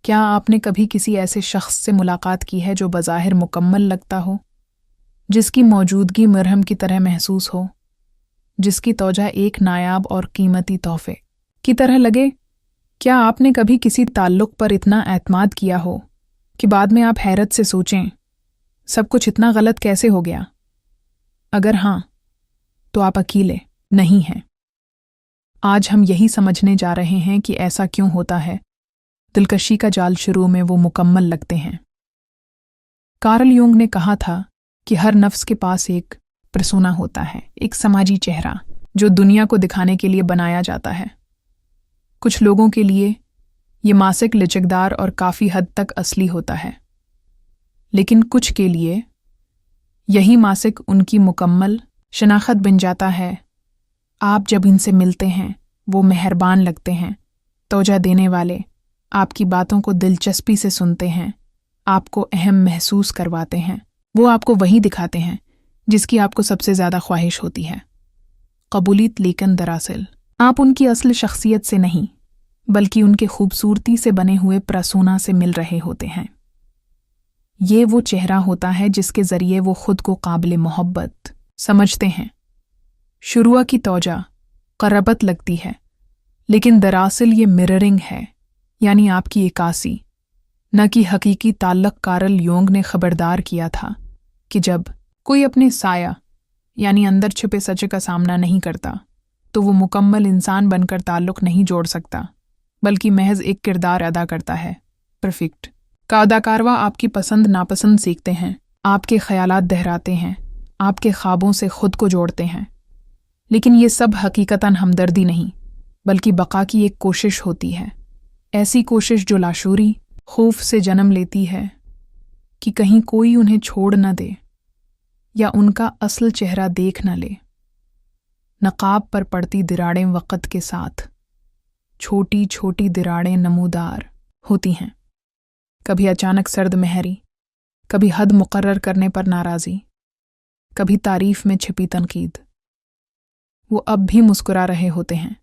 کیا آپ نے کبھی کسی ایسے شخص سے ملاقات کی ہے جو بظاہر مکمل لگتا ہو، جس کی موجودگی مرہم کی طرح محسوس ہو، جس کی توجہ ایک نایاب اور قیمتی تحفے کی طرح لگے؟ کیا آپ نے کبھی کسی تعلق پر اتنا اعتماد کیا ہو کہ بعد میں آپ حیرت سے سوچیں سب کچھ اتنا غلط کیسے ہو گیا؟ اگر ہاں، تو آپ اکیلے نہیں ہیں۔ آج ہم یہی سمجھنے جا رہے ہیں کہ ایسا کیوں ہوتا ہے۔ دلکشی کا جال شروع میں وہ مکمل لگتے ہیں۔ کارل یونگ نے کہا تھا کہ ہر نفس کے پاس ایک پرسونا ہوتا ہے، ایک سماجی چہرہ جو دنیا کو دکھانے کے لیے بنایا جاتا ہے۔ کچھ لوگوں کے لیے یہ ماسک لچکدار اور کافی حد تک اصلی ہوتا ہے، لیکن کچھ کے لیے یہی ماسک ان کی مکمل شناخت بن جاتا ہے۔ آپ جب ان سے ملتے ہیں، وہ مہربان لگتے ہیں، توجہ دینے والے، آپ کی باتوں کو دلچسپی سے سنتے ہیں، آپ کو اہم محسوس کرواتے ہیں۔ وہ آپ کو وہی دکھاتے ہیں جس کی آپ کو سب سے زیادہ خواہش ہوتی ہے، قبولیت۔ لیکن دراصل آپ ان کی اصل شخصیت سے نہیں، بلکہ ان کے خوبصورتی سے بنے ہوئے پرسونا سے مل رہے ہوتے ہیں۔ یہ وہ چہرہ ہوتا ہے جس کے ذریعے وہ خود کو قابل محبت سمجھتے ہیں۔ شروع کی توجہ قربت لگتی ہے، لیکن دراصل یہ مررنگ ہے، یعنی آپ کی عکاسی، نہ کہ حقیقی تعلق۔ کارل یونگ نے خبردار کیا تھا کہ جب کوئی اپنے سایہ یعنی اندر چھپے سچ کا سامنا نہیں کرتا تو وہ مکمل انسان بن کر تعلق نہیں جوڑ سکتا، بلکہ محض ایک کردار ادا کرتا ہے، پرفیکٹ کا اداکاروا۔ آپ کی پسند ناپسند سیکھتے ہیں، آپ کے خیالات دہراتے ہیں، آپ کے خوابوں سے خود کو جوڑتے ہیں، لیکن یہ سب حقیقتاً ہمدردی نہیں، بلکہ بقا کی ایک کوشش ہوتی ہے، ایسی کوشش جو لاشعوری خوف سے جنم لیتی ہے کہ کہیں کوئی انہیں چھوڑ نہ دے یا ان کا اصل چہرہ دیکھ نہ لے۔ نقاب پر پڑتی دراڑیں وقت کے ساتھ چھوٹی چھوٹی دراڑیں نمودار ہوتی ہیں، کبھی اچانک سرد مہری، کبھی حد مقرر کرنے پر ناراضی، کبھی تعریف میں چھپی تنقید۔ وہ اب بھی مسکرا رہے ہوتے ہیں،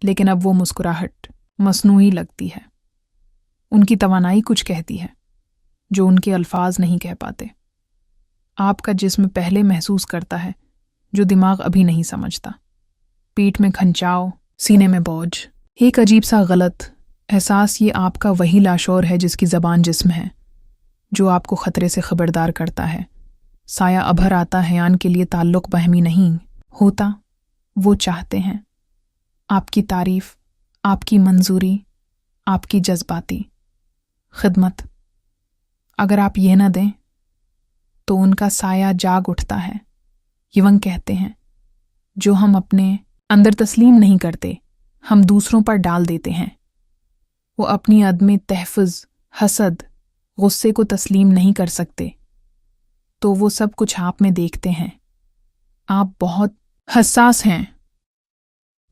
لیکن اب وہ مسکراہٹ مصنوعی لگتی ہے۔ ان کی توانائی کچھ کہتی ہے جو ان کے الفاظ نہیں کہہ پاتے۔ آپ کا جسم پہلے محسوس کرتا ہے جو دماغ ابھی نہیں سمجھتا۔ پیٹ میں کھنچاؤ، سینے میں بوجھ، ایک عجیب سا غلط احساس۔ یہ آپ کا وہی لاشعور ہے جس کی زبان جسم ہے، جو آپ کو خطرے سے خبردار کرتا ہے۔ سایہ ابھر آتا ہے، آن کے لیے تعلق بہمی نہیں ہوتا، وہ چاہتے ہیں آپ کی تعریف، آپ کی منظوری، آپ کی جذباتی خدمت۔ اگر آپ یہ نہ دیں تو ان کا سایہ جاگ اٹھتا ہے۔ یونگ کہتے ہیں جو ہم اپنے اندر تسلیم نہیں کرتے، ہم دوسروں پر ڈال دیتے ہیں۔ وہ اپنی عدم تحفظ، حسد، غصے کو تسلیم نہیں کر سکتے، تو وہ سب کچھ آپ میں دیکھتے ہیں۔ آپ بہت حساس ہیں،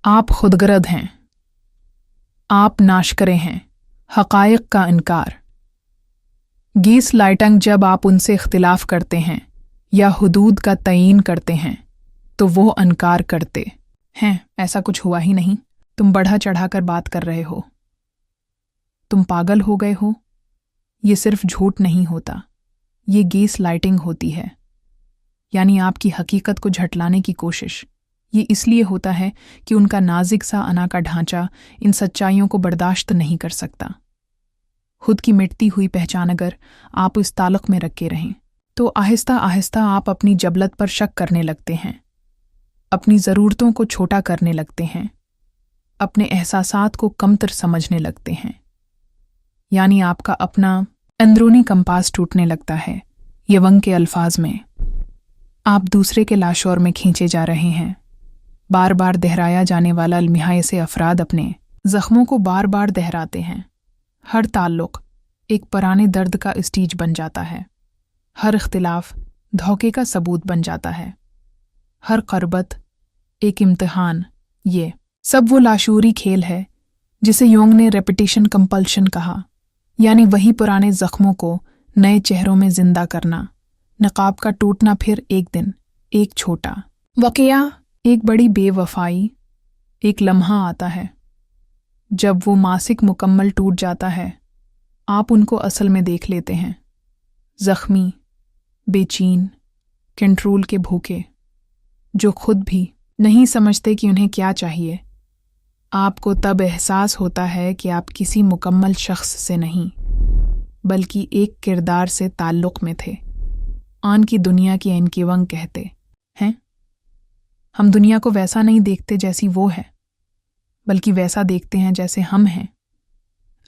آپ خودگرد ہیں، آپ ناشکرے ہیں، حقائق کا انکار۔ گیس لائٹنگ جب آپ ان سے اختلاف کرتے ہیں یا حدود کا تعین کرتے ہیں تو وہ انکار کرتے ہیں ایسا کچھ ہوا ہی نہیں، تم بڑھا چڑھا کر بات کر رہے ہو، تم پاگل ہو گئے ہو۔ یہ صرف جھوٹ نہیں ہوتا، یہ گیس لائٹنگ ہوتی ہے، یعنی آپ کی حقیقت کو جھٹلانے کی کوشش۔ یہ اس لیے ہوتا ہے کہ ان کا نازک سا انا کا ڈھانچہ ان سچائیوں کو برداشت نہیں کر سکتا۔ خود کی مٹتی ہوئی پہچان اگر آپ اس تعلق میں رکھے رہیں تو آہستہ آہستہ آپ اپنی جبلت پر شک کرنے لگتے ہیں، اپنی ضرورتوں کو چھوٹا کرنے لگتے ہیں، اپنے احساسات کو کمتر سمجھنے لگتے ہیں، یعنی آپ کا اپنا اندرونی کمپاس ٹوٹنے لگتا ہے۔ یونگ کے الفاظ میں آپ دوسرے کے لاشعور میں کھینچے جا رہے ہیں۔ بار بار دہرایا جانے والا المحا سے افراد اپنے زخموں کو بار بار دہراتے ہیں۔ ہر تعلق ایک پرانے درد کا اسٹیج بن جاتا ہے، ہر اختلاف دھوکے کا ثبوت بن جاتا ہے، ہر قربت ایک امتحان۔ یہ سب وہ لاشعوری کھیل ہے جسے یونگ نے ریپیٹیشن کمپلشن کہا، یعنی وہی پرانے زخموں کو نئے چہروں میں زندہ کرنا۔ نقاب کا ٹوٹنا، پھر ایک دن ایک چھوٹا واقعہ، ایک بڑی بے وفائی، ایک لمحہ آتا ہے جب وہ ماسک مکمل ٹوٹ جاتا ہے आप उनको असल में देख लेते हैं, जख्मी, बेचैन, कंट्रोल के भूखे, जो खुद भी नहीं समझते कि उन्हें क्या चाहिए। आपको तब एहसास होता है कि आप किसी मुकम्मल शख्स से नहीं बल्कि एक किरदार से ताल्लुक़ में थे। आन की दुनिया की एनकीवंग कहते हैं, हम दुनिया को वैसा नहीं देखते जैसी वो है, बल्कि वैसा देखते हैं जैसे हम हैं।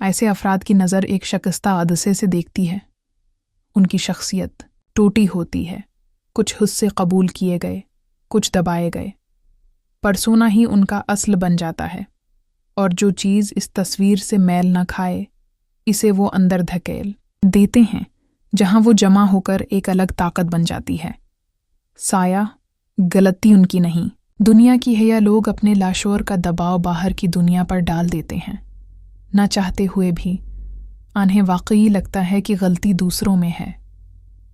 ऐसे अफराद की नज़र एक शिकस्ता अदसे से देखती है। उनकी शख्सियत टूटी होती है, कुछ हिस्से कबूल किए गए, कुछ दबाए गए। परसोना ही उनका असल बन जाता है, और जो चीज़ इस तस्वीर से मैल न खाए, इसे वो अंदर धकेल देते हैं, जहां वो जमा होकर एक अलग ताकत बन जाती है। साया गलती उनकी नहीं, दुनिया की है, या लोग अपने लाशोर का दबाव बाहर की दुनिया पर डाल देते हैं। ना चाहते हुए भी उन्हें वाकई लगता है कि गलती दूसरों में है,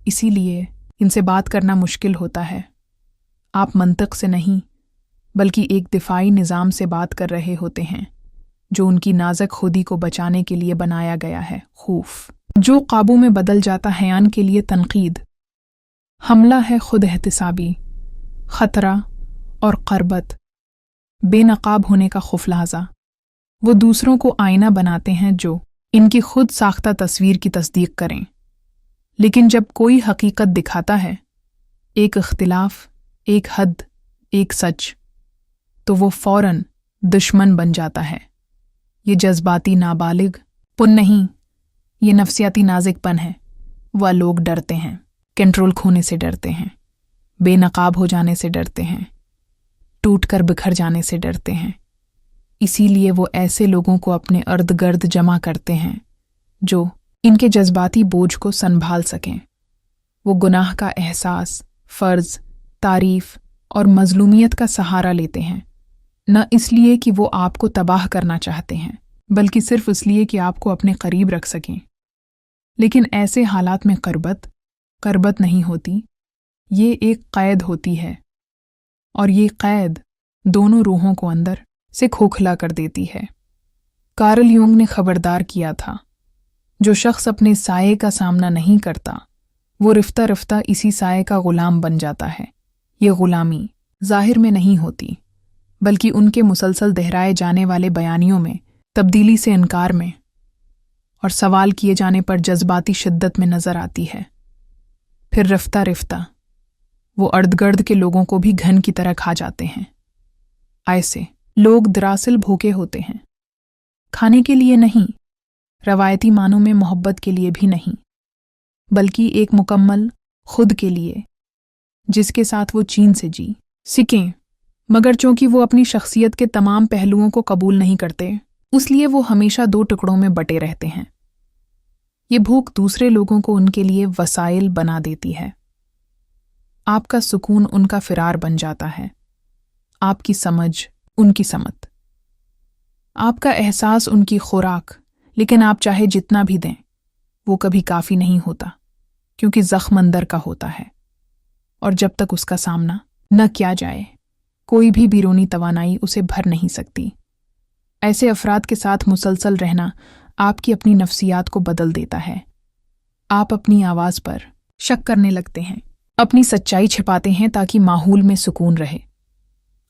इसीलिए इनसे बात करना मुश्किल होता है। आप मंतक से नहीं बल्कि एक दिफाई निज़ाम से बात कर रहे होते हैं, जो उनकी नाज़क खुदी को बचाने के लिए बनाया गया है। खौफ जो काबू में बदल जाता है आन के लिए तनकीद। हमला है खुद एहतिसाबी, ख़तरा और क़रबत, बेनकाब होने का खुफलाजा। वो दूसरों को आईना बनाते हैं जो इनकी खुद साख्ता तस्वीर की तस्दीक करें। लेकिन जब कोई हकीकत दिखाता है, एक इख्तिलाफ, एक हद, एक सच, तो वो फौरन दुश्मन बन जाता है। ये जज्बाती नाबालिग पुन नहीं, ये नफ्सियाती नाजिकपन है। वह लोग डरते हैं, कंट्रोल खोने से डरते हैं, बेनकाब हो जाने से डरते हैं, टूट कर बिखर जाने से डरते हैं। इसीलिए वो ऐसे लोगों को अपने अर्द गर्द जमा करते हैं जो इनके जज्बाती बोझ को संभाल सकें। वो गुनाह का एहसास, फ़र्ज़, तारीफ़ और मज़लूमियत का सहारा लेते हैं, न इसलिए कि वो आपको तबाह करना चाहते हैं, बल्कि सिर्फ इसलिए कि आपको अपने करीब रख सकें। लेकिन ऐसे हालात में करबत नहीं होती, ये एक क़ैद होती है, और ये क़ैद दोनों रूहों को अंदर से खोखला कर देती है। कार्ल यूंग ने खबरदार किया था, जो शख्स अपने साये का सामना नहीं करता, वो रफ्ता रफ्ता इसी साये का गुलाम बन जाता है। ये गुलामी ज़ाहिर में नहीं होती, बल्कि उनके मुसलसल दोहराए जाने वाले बयानियों में तब्दीली से इनकार में और सवाल किए जाने पर जज्बाती शिद्दत में नज़र आती है। फिर रफ्ता रफ्ता वो अर्दगर्द के लोगों को भी घन की तरह खा जाते हैं। ऐसे लोग दरअसल भूखे होते हैं, खाने के लिए नहीं, रवायती मानों में मोहब्बत के लिए भी नहीं, बल्कि एक मुकम्मल खुद के लिए, जिसके साथ वो चैन से जी सकें। मगर चूंकि वो अपनी शख्सियत के तमाम पहलुओं को कबूल नहीं करते, इसलिए वो हमेशा दो टुकड़ों में बटे रहते हैं। ये भूख दूसरे लोगों को उनके लिए वसाइल बना देती है। आपका सुकून उनका फिरार बन जाता है, आपकी समझ उनकी समत, आपका एहसास उनकी खुराक। लेकिन आप चाहे जितना भी दें, वो कभी काफ़ी नहीं होता, क्योंकि ज़ख्म अंदर का होता है, और जब तक उसका सामना न किया जाए, कोई भी बैरूनी तवानाई उसे भर नहीं सकती। ऐसे अफराद के साथ मुसलसल रहना आपकी अपनी नफ्सियात को बदल देता है। आप अपनी आवाज़ पर शक करने लगते हैं, अपनी सच्चाई छिपाते हैं ताकि माहौल में सुकून रहे।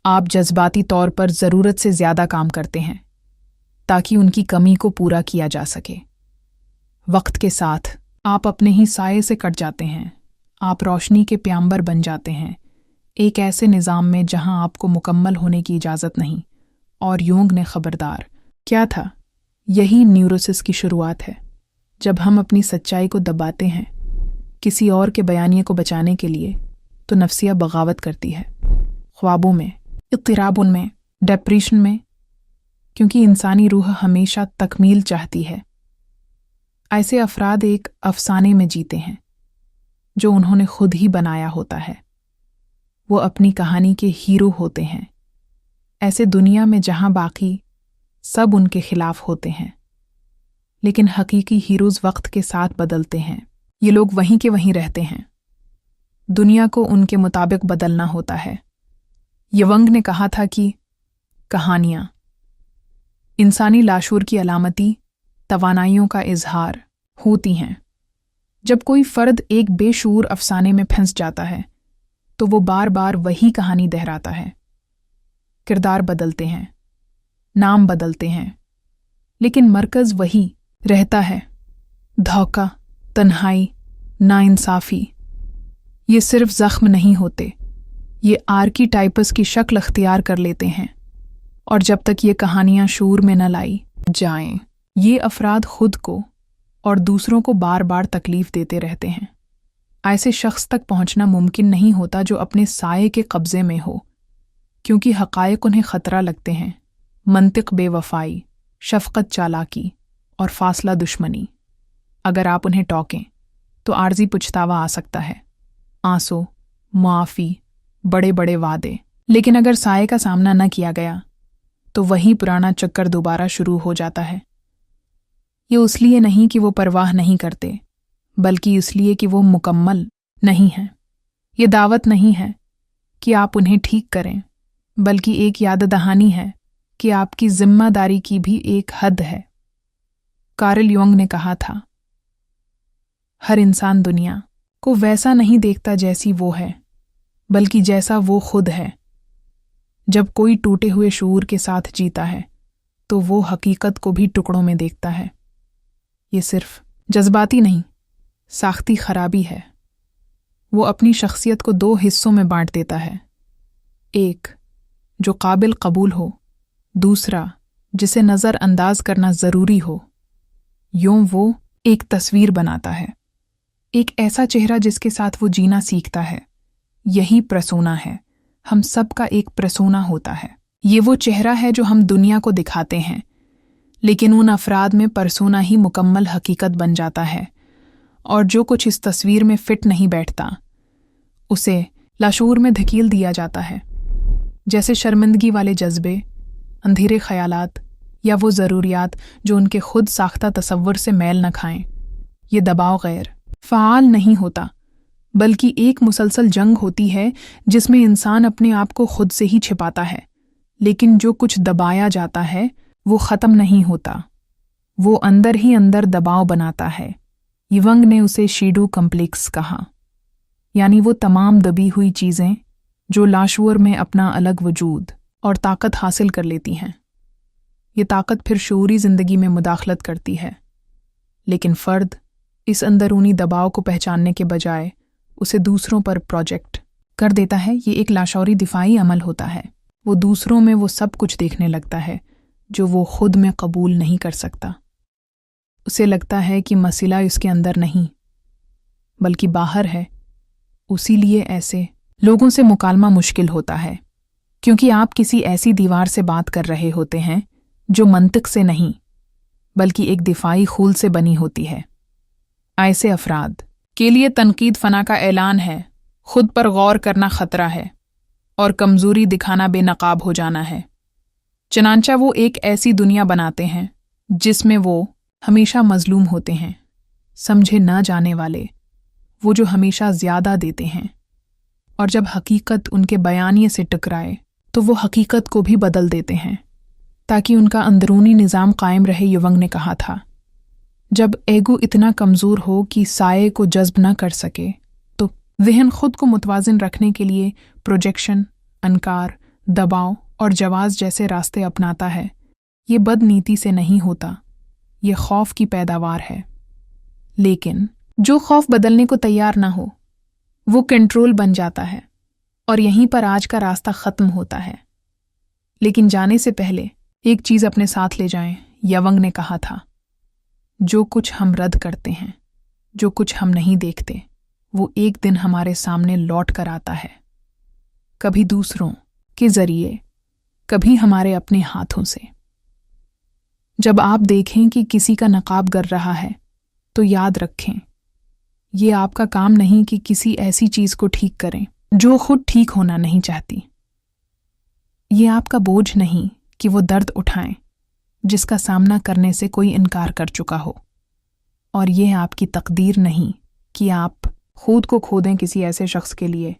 आप जज्बाती तौर पर ज़रूरत से ज़्यादा काम करते हैं ताकि उनकी कमी को पूरा किया जा सके। वक्त के साथ आप अपने ही साये से कट जाते हैं। आप रोशनी के प्यांबर बन जाते हैं, एक ऐसे निज़ाम में जहां आपको मुकम्मल होने की इजाज़त नहीं। और यूंग ने खबरदार क्या था, यही न्यूरोसिस की शुरुआत है। जब हम अपनी सच्चाई को दबाते हैं किसी और के बयानिए को बचाने के लिए, तो नफ्सिया बगावत करती है, ख्वाबों में, इत्तिराबुन में, डिप्रेशन में, क्योंकि इंसानी रूह हमेशा तकमील चाहती है। ऐसे अफराद एक अफसाने में जीते हैं जो उन्होंने खुद ही बनाया होता है। वो अपनी कहानी के हीरो होते हैं, ऐसे दुनिया में जहां बाकी सब उनके खिलाफ होते हैं। लेकिन हकीकी हीरोज़ वक्त के साथ बदलते हैं। ये लोग वहीं के वहीं रहते हैं, दुनिया को उनके मुताबिक बदलना होता है। यवंग ने कहा था कि कहानियाँ इंसानी लाशूर की अलामती तवानाइयों का इजहार होती हैं। जब कोई फर्द एक बेशूर अफसाने में फंस जाता है तो वो बार बार वही कहानी दोहराता है। किरदार बदलते हैं, नाम बदलते हैं, लेकिन मरकज़ वही रहता है। धोखा, तन्हाई, नाइंसाफ़ी। ये सिर्फ ज़ख्म नहीं होते, ये आर्कीटाइपस की शक्ल अख्तियार कर लेते हैं। और जब तक ये कहानियाँ शूर में न लाई जाएं, ये अफराद खुद को और दूसरों को बार बार तकलीफ देते रहते हैं। ऐसे शख्स तक पहुंचना मुमकिन नहीं होता जो अपने साये के कब्ज़े में हो, क्योंकि हक़ाइक़ उन्हें ख़तरा लगते हैं। मंतिक़ बेवफ़ाई, शफ़क़त चालाकी और फ़ासला दुश्मनी। अगर आप उन्हें टोकें तो आर्ज़ी पुछतावा आ सकता है, आंसू, मुआफ़ी, बड़े बड़े वादे। लेकिन अगर साये का सामना न किया गया तो वही पुराना चक्कर दोबारा शुरू हो जाता है। ये इसलिए नहीं कि वो परवाह नहीं करते, बल्कि इसलिए कि वो मुकम्मल नहीं हैं। ये दावत नहीं है कि आप उन्हें ठीक करें, बल्कि एक याद दहानी है कि आपकी जिम्मेदारी की भी एक हद है। कार्ल युंग ने कहा था, हर इंसान दुनिया को वैसा नहीं देखता जैसी वो है, बल्कि जैसा वो खुद है। जब कोई टूटे हुए शूर के साथ जीता है तो वो हकीकत को भी टुकड़ों में देखता है। ये सिर्फ जज्बाती नहीं, साख्ती खराबी है। वो अपनी शख्सियत को दो हिस्सों में बांट देता है, एक जो काबिल कबूल हो, दूसरा जिसे नज़रअंदाज करना ज़रूरी हो। यूं वो एक तस्वीर बनाता है, एक ऐसा चेहरा जिसके साथ वो जीना सीखता है। यही पर्सोना है। हम सब का एक पर्सोना होता है। ये वो चेहरा है जो हम दुनिया को दिखाते हैं, लेकिन उन अफराद में पर्सोना ही मुकम्मल हकीकत बन जाता है। और जो कुछ इस तस्वीर में फिट नहीं बैठता उसे लाशूर में धकेल दिया जाता है, जैसे शर्मिंदगी वाले जज्बे, अंधेरे ख्यालात या वो ज़रूरियात जो उनके खुद साख्ता तसव्वुर से मेल न खाएं। ये दबाव गैर फ़ाल नहीं होता, बल्कि एक मुसलसल जंग होती है जिसमें इंसान अपने आप को खुद से ही छिपाता है। लेकिन जो कुछ दबाया जाता है वो ख़त्म नहीं होता, वो अंदर ही अंदर दबाव बनाता है। युंग ने उसे शैडो कॉम्प्लेक्स कहा, यानी वो तमाम दबी हुई चीज़ें जो लाशूर में अपना अलग वजूद और ताकत हासिल कर लेती हैं। ये ताकत फिर शऊरी ज़िंदगी में मुदाखलत करती है, लेकिन फ़र्द इस अंदरूनी दबाव को पहचानने के बजाय उसे दूसरों पर प्रोजेक्ट कर देता है। ये एक लाशौरी दिफाई अमल होता है। वो दूसरों में वो सब कुछ देखने लगता है जो वो खुद में कबूल नहीं कर सकता। उसे लगता है कि मसला इसके अंदर नहीं बल्कि बाहर है। उसीलिए ऐसे लोगों से मुकालमा मुश्किल होता है, क्योंकि आप किसी ऐसी दीवार से बात कर रहे होते हैं जो मंतिक से नहीं बल्कि एक दिफाई खूल से बनी होती है। ऐसे अफराद के लिए तनकीद फना का ऐलान है, खुद पर गौर करना खतरा है और कमज़ोरी दिखाना बेनकाब हो जाना है। चनांचा वो एक ऐसी दुनिया बनाते हैं जिसमें वो हमेशा मजलूम होते हैं, समझे ना जाने वाले, वो जो हमेशा ज़्यादा देते हैं। और जब हकीकत उनके बयानिए से टकराए तो वो हकीकत को भी बदल देते हैं ताकि उनका अंदरूनी निज़ाम कायम रहे। युंग ने कहा था, जब एगो इतना कमज़ोर हो कि साये को जज्ब न कर सके तो ज़हन खुद को मुतवाज़िन रखने के लिए प्रोजेक्शन, अनकार, दबाव और जवाज़ जैसे रास्ते अपनाता है। ये बदनीति से नहीं होता, ये खौफ की पैदावार है। लेकिन जो खौफ बदलने को तैयार ना हो वो कंट्रोल बन जाता है और यहीं पर आज का रास्ता ख़त्म होता है। लेकिन जाने से पहले एक चीज़ अपने साथ ले जाएं। युंग ने कहा था, जो कुछ हम रद्द करते हैं, जो कुछ हम नहीं देखते, वो एक दिन हमारे सामने लौट कर आता है, कभी दूसरों के जरिए, कभी हमारे अपने हाथों से। जब आप देखें कि किसी का नकाब गर रहा है तो याद रखें, ये आपका काम नहीं कि किसी ऐसी चीज़ को ठीक करें जो खुद ठीक होना नहीं चाहती। ये आपका बोझ नहीं कि वो दर्द उठाएं जिसका सामना करने से कोई इनकार कर चुका हो। और ये आपकी तकदीर नहीं कि आप खुद को खो दें किसी ऐसे शख्स के लिए